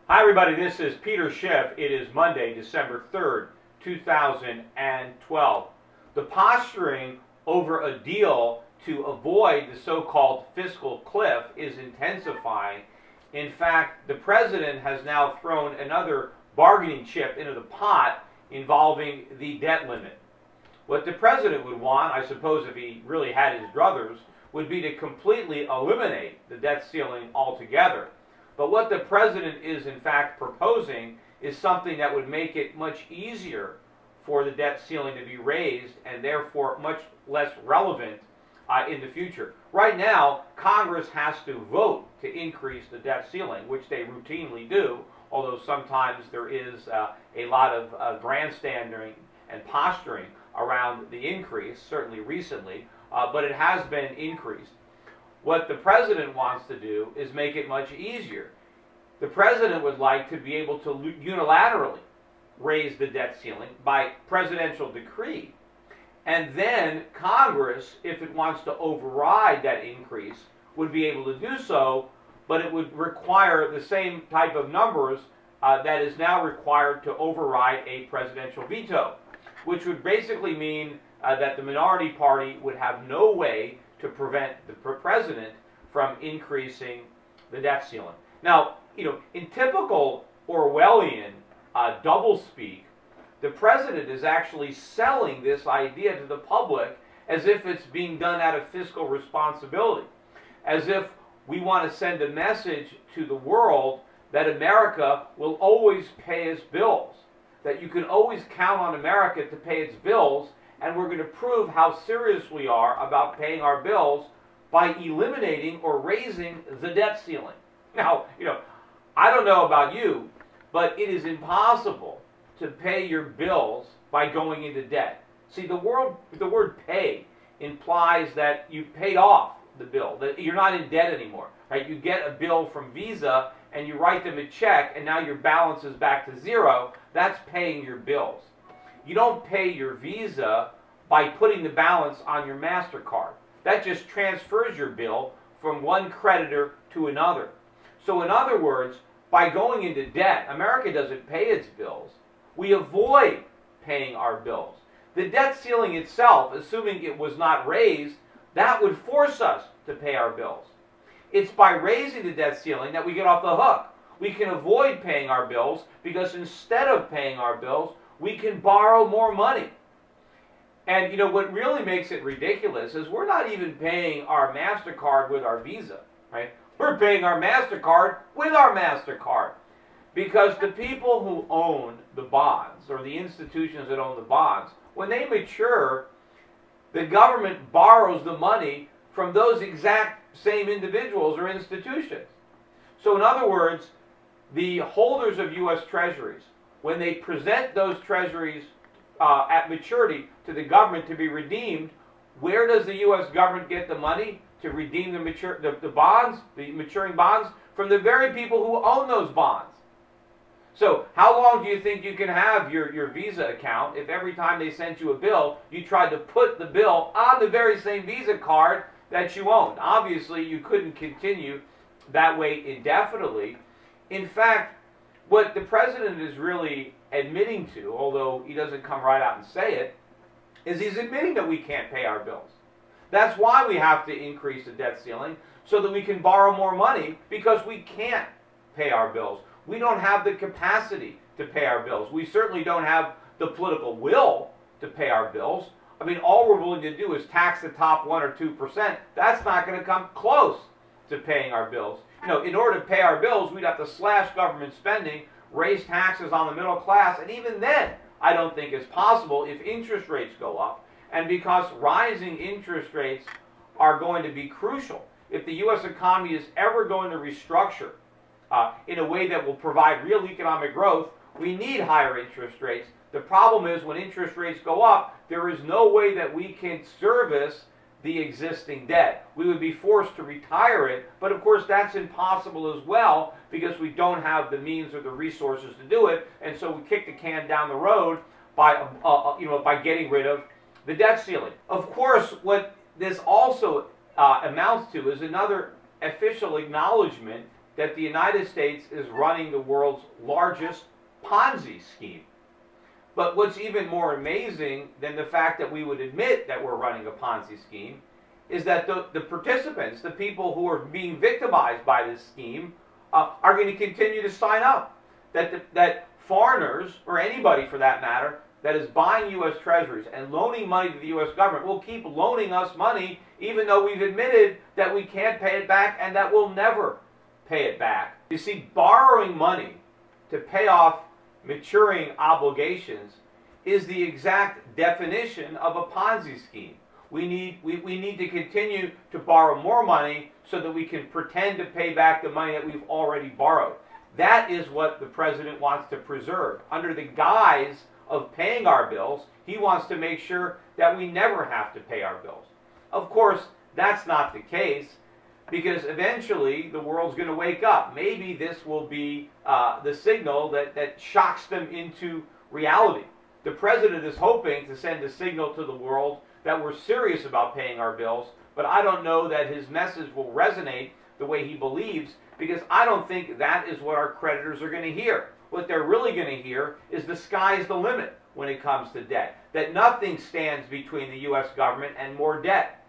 Hi everybody, this is Peter Schiff. It is Monday, December 3rd, 2012. The posturing over a deal to avoid the so-called fiscal cliff is intensifying. In fact, the president has now thrown another bargaining chip into the pot involving the debt limit. What the president would want, I suppose if he really had his druthers, would be to completely eliminate the debt ceiling altogether. But what the president is in fact proposing is something that would make it much easier for the debt ceiling to be raised and therefore much less relevant in the future. Right now, Congress has to vote to increase the debt ceiling, which they routinely do, although sometimes there is a lot of grandstanding and posturing around the increase, certainly recently, but it has been increased. What the president wants to do is make it much easier. The president would like to be able to unilaterally raise the debt ceiling by presidential decree. And then Congress, if it wants to override that increase, would be able to do so, but it would require the same type of numbers that is now required to override a presidential veto, which would basically mean that the minority party would have no way to prevent the president from increasing the debt ceiling. Now, in typical Orwellian doublespeak, the president is actually selling this idea to the public as if it's being done out of fiscal responsibility, as if we want to send a message to the world that America will always pay its bills, that you can always count on America to pay its bills, and we're going to prove how serious we are about paying our bills by eliminating or raising the debt ceiling. Now, I don't know about you, but it is impossible to pay your bills by going into debt. See, the word pay implies that you paid off the bill, that you're not in debt anymore, right? You get a bill from Visa and you write them a check and now your balance is back to zero. That's paying your bills. You don't pay your Visa by putting the balance on your MasterCard. That just transfers your bill from one creditor to another. So in other words, by going into debt, America doesn't pay its bills. We avoid paying our bills. The debt ceiling itself, assuming it was not raised, that would force us to pay our bills. It's by raising the debt ceiling that we get off the hook. We can avoid paying our bills because instead of paying our bills, we can borrow more money. And what really makes it ridiculous is we're not even paying our MasterCard with our Visa, right? We're paying our MasterCard with our MasterCard. Because the people who own the bonds, or the institutions that own the bonds, when they mature, the government borrows the money from those exact same individuals or institutions. So in other words, the holders of U.S. Treasuries, when they present those treasuries at maturity to the government to be redeemed, where does the U.S. government get the money to redeem the bonds, the maturing bonds? From the very people who own those bonds. So how long do you think you can have your Visa account if every time they sent you a bill, you tried to put the bill on the very same Visa card that you owned? Obviously, you couldn't continue that way indefinitely. In fact, what the president is really admitting to, although he doesn't come right out and say it, is he's admitting that we can't pay our bills. That's why we have to increase the debt ceiling, so that we can borrow more money, because we can't pay our bills. We don't have the capacity to pay our bills. We certainly don't have the political will to pay our bills. I mean, all we're willing to do is tax the top 1 or 2%. That's not going to come close to paying our bills. In order to pay our bills, we'd have to slash government spending, raise taxes on the middle class, and even then, I don't think it's possible if interest rates go up. And because rising interest rates are going to be crucial. If the U.S. economy is ever going to restructure in a way that will provide real economic growth, we need higher interest rates. The problem is when interest rates go up, there is no way that we can service the existing debt. We would be forced to retire it, but of course that's impossible as well because we don't have the means or the resources to do it, and so we kick the can down the road by getting rid of the debt ceiling. Of course, what this also amounts to is another official acknowledgement that the United States is running the world's largest Ponzi scheme. But what's even more amazing than the fact that we would admit that we're running a Ponzi scheme is that the participants, the people who are being victimized by this scheme, are going to continue to sign up. That foreigners, or anybody for that matter, that is buying U.S. Treasuries and loaning money to the U.S. government will keep loaning us money even though we've admitted that we can't pay it back and that we'll never pay it back. You see, borrowing money to pay off maturing obligations is the exact definition of a Ponzi scheme. We need to continue to borrow more money so that we can pretend to pay back the money that we've already borrowed. That is what the president wants to preserve. Under the guise of paying our bills, he wants to make sure that we never have to pay our bills. Of course, that's not the case, because eventually the world's going to wake up. Maybe this will be the signal that shocks them into reality. The president is hoping to send a signal to the world that we're serious about paying our bills, but I don't know that his message will resonate the way he believes, because I don't think that is what our creditors are going to hear. What they're really going to hear is the sky's the limit when it comes to debt, that nothing stands between the U.S. government and more debt.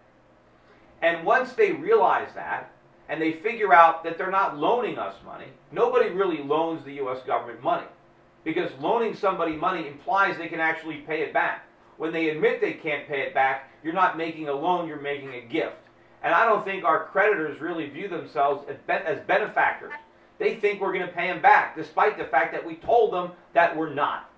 And once they realize that, and they figure out that they're not loaning us money, nobody really loans the U.S. government money, because loaning somebody money implies they can actually pay it back. When they admit they can't pay it back, you're not making a loan, you're making a gift. And I don't think our creditors really view themselves as benefactors. They think we're going to pay them back, despite the fact that we told them that we're not.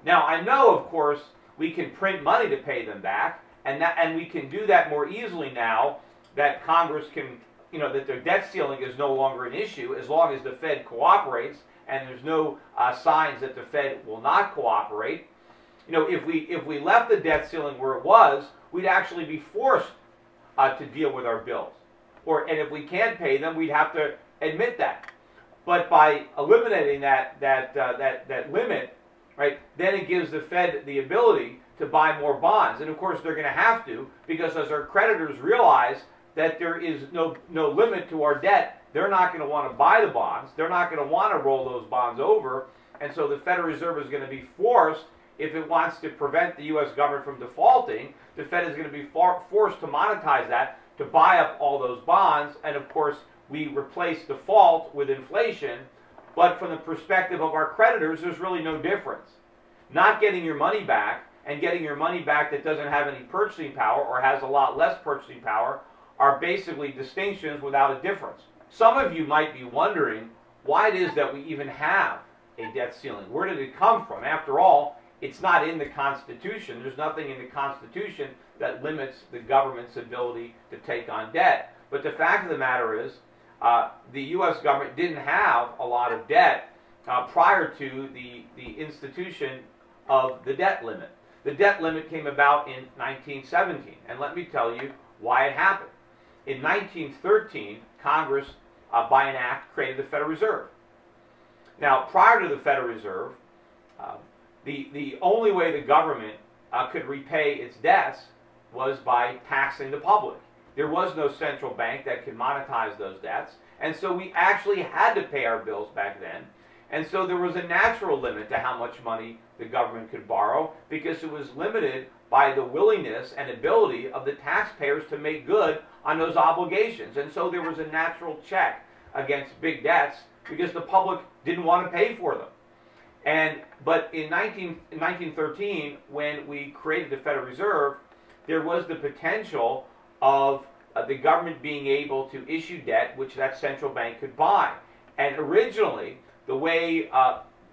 Now, I know, of course, we can print money to pay them back, and we can do that more easily now that Congress can, that their debt ceiling is no longer an issue, as long as the Fed cooperates, and there's no signs that the Fed will not cooperate. If we left the debt ceiling where it was, we'd actually be forced to deal with our bills. And if we can't pay them, we'd have to admit that. But by eliminating that limit, right, then it gives the Fed the ability to buy more bonds. And of course they're going to have to, because as our creditors realize that there is no limit to our debt, they're not going to want to buy the bonds. They're not going to want to roll those bonds over. And so the Federal Reserve is going to be forced, if it wants to prevent the U.S. government from defaulting, the Fed is going to be forced to monetize that, to buy up all those bonds. And of course, we replace default with inflation. But from the perspective of our creditors, there's really no difference. Not getting your money back and getting your money back that doesn't have any purchasing power or has a lot less purchasing power are basically distinctions without a difference. Some of you might be wondering why it is that we even have a debt ceiling. Where did it come from? After all, it's not in the Constitution. There's nothing in the Constitution that limits the government's ability to take on debt. But the fact of the matter is, the U.S. government didn't have a lot of debt prior to the institution of the debt limit. The debt limit came about in 1917, and let me tell you why it happened. In 1913, Congress, by an act, created the Federal Reserve. Now, prior to the Federal Reserve, the only way the government could repay its debts was by taxing the public. There was no central bank that could monetize those debts, and so we actually had to pay our bills back then. And so there was a natural limit to how much money the government could borrow, because it was limited by the willingness and ability of the taxpayers to make good on those obligations. And so there was a natural check against big debts, because the public didn't want to pay for them. But in 1913, when we created the Federal Reserve, there was the potential of the government being able to issue debt which that central bank could buy. And originally, the way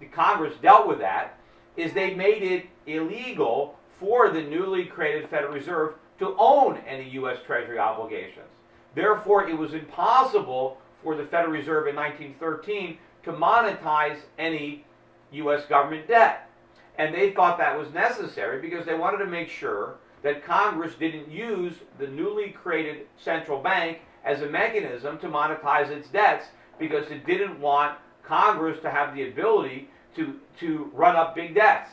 the Congress dealt with that is they made it illegal for the newly created Federal Reserve to own any U.S. Treasury obligations. Therefore, it was impossible for the Federal Reserve in 1913 to monetize any U.S. government debt. And they thought that was necessary because they wanted to make sure that Congress didn't use the newly created central bank as a mechanism to monetize its debts, because it didn't want Congress to have the ability to run up big debts.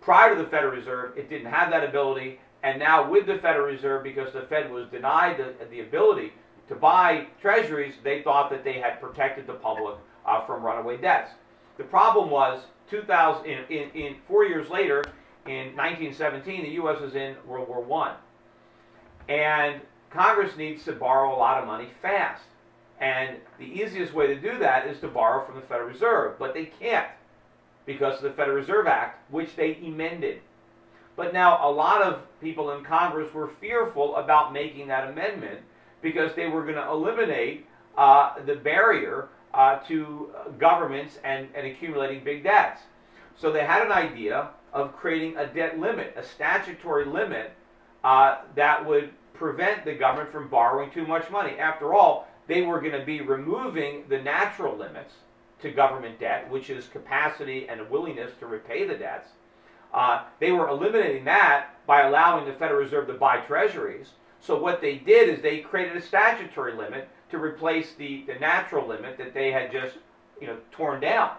Prior to the Federal Reserve, it didn't have that ability, and now with the Federal Reserve, because the Fed was denied the ability to buy treasuries, they thought that they had protected the public from runaway debts. The problem was 4 years later, in 1917, the U.S. was in World War I. And Congress needs to borrow a lot of money fast. And the easiest way to do that is to borrow from the Federal Reserve. But they can't because of the Federal Reserve Act, which they amended. But now a lot of people in Congress were fearful about making that amendment because they were going to eliminate the barrier to governments and accumulating big debts. So they had an idea of creating a debt limit, a statutory limit that would prevent the government from borrowing too much money. After all, they were going to be removing the natural limits to government debt, which is capacity and a willingness to repay the debts. They were eliminating that by allowing the Federal Reserve to buy treasuries. So what they did is they created a statutory limit to replace the natural limit that they had just torn down.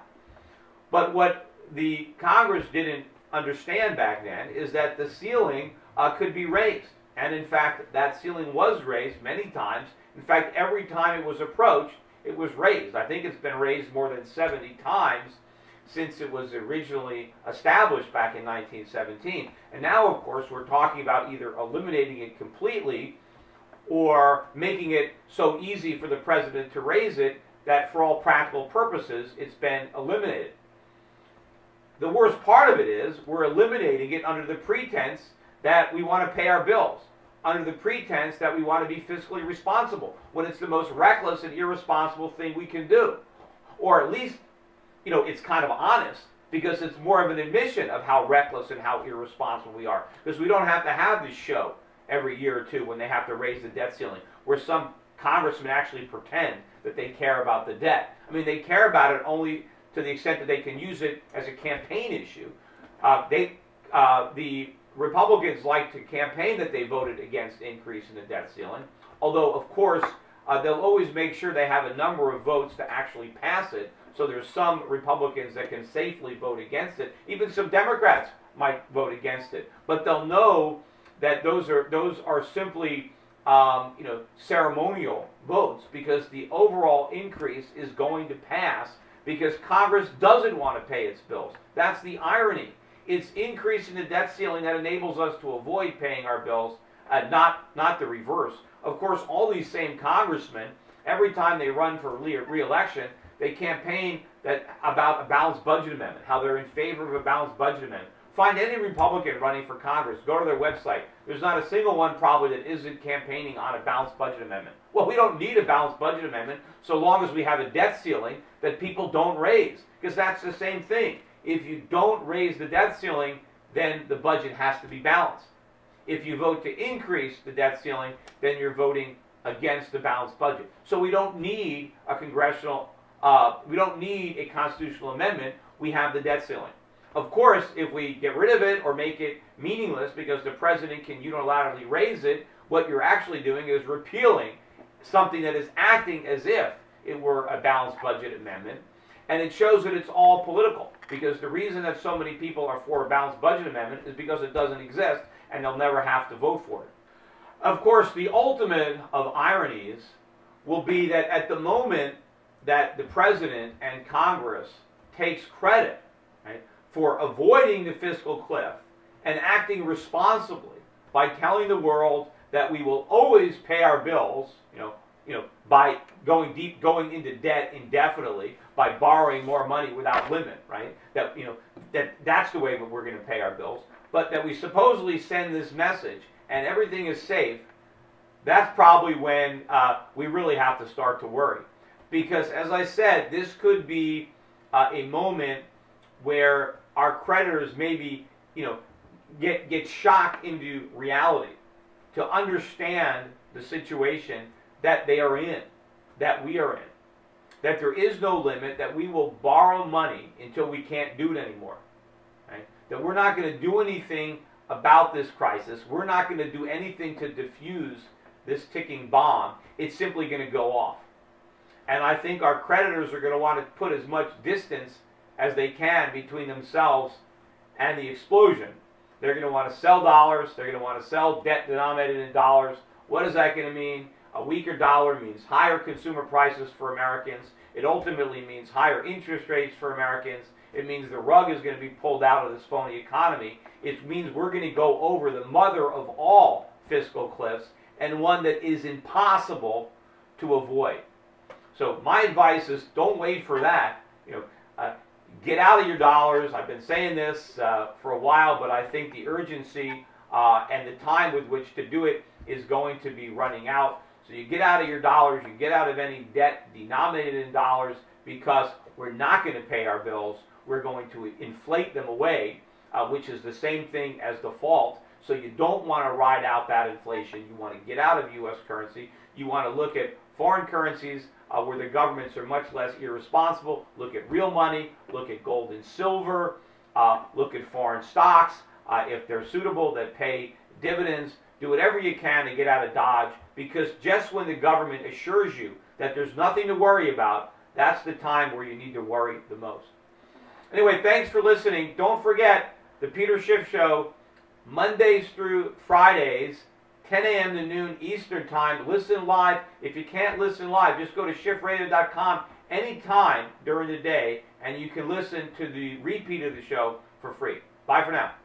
But what the Congress didn't understand back then is that the ceiling could be raised. And in fact, that ceiling was raised many times. In fact, every time it was approached, it was raised. I think it's been raised more than 70 times since it was originally established back in 1917. And now, of course, we're talking about either eliminating it completely or making it so easy for the president to raise it that for all practical purposes, it's been eliminated. The worst part of it is we're eliminating it under the pretense that we want to pay our bills, under the pretense that we want to be fiscally responsible, when it's the most reckless and irresponsible thing we can do. Or at least, it's kind of honest, because it's more of an admission of how reckless and how irresponsible we are. Because we don't have to have this show every year or two when they have to raise the debt ceiling, where some congressmen actually pretend that they care about the debt. I mean, they care about it only to the extent that they can use it as a campaign issue. The Republicans like to campaign that they voted against increasing the debt ceiling, although, of course, they'll always make sure they have a number of votes to actually pass it, so there's some Republicans that can safely vote against it. Even some Democrats might vote against it, but they'll know that those are simply ceremonial votes, because the overall increase is going to pass because Congress doesn't want to pay its bills. That's the irony. It's increasing the debt ceiling that enables us to avoid paying our bills, not the reverse. Of course, all these same congressmen, every time they run for re-election, they campaign about a balanced budget amendment, how they're in favor of a balanced budget amendment. Find any Republican running for Congress, go to their website. There's not a single one probably that isn't campaigning on a balanced budget amendment. Well, we don't need a balanced budget amendment so long as we have a debt ceiling that people don't raise, because that's the same thing. If you don't raise the debt ceiling, then the budget has to be balanced. If you vote to increase the debt ceiling, then you're voting against the balanced budget. So we don't need a we don't need a constitutional amendment. We have the debt ceiling. Of course, if we get rid of it or make it meaningless because the president can unilaterally raise it, what you're actually doing is repealing something that is acting as if it were a balanced budget amendment. And it shows that it's all political, because the reason that so many people are for a balanced budget amendment is because it doesn't exist and they'll never have to vote for it. Of course, the ultimate of ironies will be that at the moment that the president and Congress takes credit, right, for avoiding the fiscal cliff and acting responsibly by telling the world that we will always pay our bills, by going into debt indefinitely, by borrowing more money without limit, right? That's the way that we're going to pay our bills. But that we supposedly send this message and everything is safe, that's probably when we really have to start to worry. Because, as I said, this could be a moment where our creditors maybe, get shocked into reality to understand the situation that they are in, that we are in, that there is no limit, that we will borrow money until we can't do it anymore, right? That we're not going to do anything about this crisis. We're not going to do anything to diffuse this ticking bomb. It's simply going to go off. And I think our creditors are going to want to put as much distance as they can between themselves and the explosion. They're going to want to sell dollars. They're going to want to sell debt denominated in dollars. What is that going to mean? A weaker dollar means higher consumer prices for Americans. It ultimately means higher interest rates for Americans. It means the rug is going to be pulled out of this phony economy. It means we're going to go over the mother of all fiscal cliffs, and one that is impossible to avoid. So my advice is don't wait for that. Get out of your dollars. I've been saying this for a while, but I think the urgency and the time with which to do it is going to be running out. So you get out of your dollars, you get out of any debt denominated in dollars, because we're not going to pay our bills. We're going to inflate them away, which is the same thing as default. So you don't want to ride out that inflation. You want to get out of U.S. currency. You want to look at foreign currencies where the governments are much less irresponsible. Look at real money. Look at gold and silver. Look at foreign stocks, if they're suitable, that pay dividends. Do whatever you can to get out of Dodge, because just when the government assures you that there's nothing to worry about, that's the time where you need to worry the most. Anyway, thanks for listening. Don't forget the Peter Schiff Show, Mondays through Fridays, 10 a.m. to noon Eastern Time. Listen live. If you can't listen live, just go to schiffradio.com anytime during the day, and you can listen to the repeat of the show for free. Bye for now.